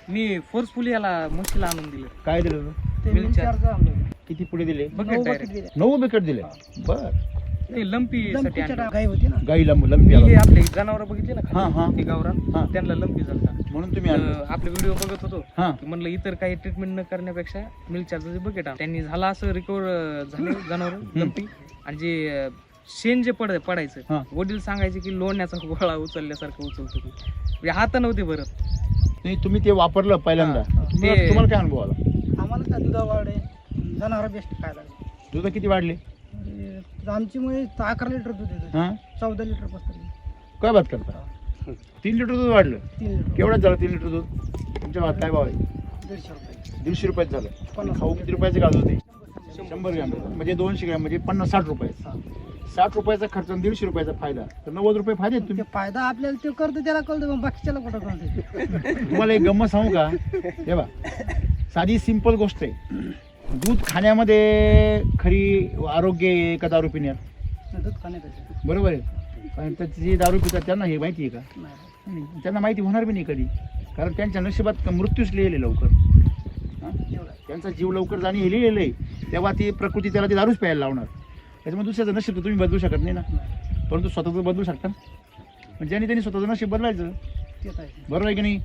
मी forcefully याला म्हशीला आणून दिलं. काय दिलं ते मिल्क मिलचार्ज आणलं. किती पुढे दिले बकेट 9 डायरेक्ट बकेट दिले. 9 बकेट दिले बर ते लंपी साठी लंपीच्या आणलं. गाय होती ना. गाई लंपी मी हे आला. आपले जनावर बघितले ना हा, हा. खाली, ते गावरान हा. त्यांना लंपी झालता. म्हणून तुम्ही आणलं आपले व्हिडिओ बघत होतो हा की म्हणलं इतर काही ट्रीटमेंट न करण्यापेक्षा मिल्क चार्जरचे बकेट आण. त्यांनी झाला असं रिकवर झाले जनावर लंपी. आणि जे शेण जे पडायचं हा. वडील सांगायचे की लोण्याचा गोळा उचलल्यासारखं उचलतो तू. म्हणजे हात नव्हते भरत. नाही तुम्ही ते वापरलं पहिल्यांदा हा. तुम्हाला काय अनुभव आला आम्हाला काय दुधा वाढे जनावर बेस्ट खायला लागले. दुध किती वाढले म्हणजे आमची मुळे 11 लिटर दूध येतं. हा 14 लिटर बसतं. काय बात करता 3 लिटर दूध वाढलं 3 लिटर केवढ्यात झालं 3 लिटर दूध तुमच्या भावात काय भाव आहे 150 रुपये. 150 रुपयात झालं 50. खाऊ किती रुपयाचे गाजत होते 100 ग्रॅम म्हणजे 200 ग्रॅम म्हणजे 50-60 रुपये 60 रुपयाचा खर्च आणि 150 रुपयाचा फायदा तर 90 रुपये फायदे आहेत ते तुम्ही फायदा आपल्याला ते करतो त्याला कळतो पण बाकीच्याला कुठं कळते. तुम्हाला एक गंमत सांगू का हे बा साधी सिंपल गोष्ट आहे दूध खाण्यामध्ये खरी आरोग्य आहे का दारू पिण्यात दूध खाण्यापेक्षा बरोबर आहे पण त्याची जी दारू पितात त्यांना हे माहिती आहे का नाही. नाही, त्यांना माहिती होणार बी नाही कधी कारण त्यांच्या नशिबात मृत्यूच लिहिले लवकर हा? एवढं. त्यांचा जीव लवकर जाणे हे लिहिलेलं आहे तेव्हा ती प्रकृती त्याला ती दारूच प्यायला लावणार त्याच्यामुळे दुसऱ्याचं नशीब तर तुम्ही बदलू शकत नाही ना नाही. परंतु स्वतःचं बदलू शकता म्हणजे ज्याने त्यांनी स्वतःचं नशीब बदलायचं तेच आहे. बरोबर आहे की नाही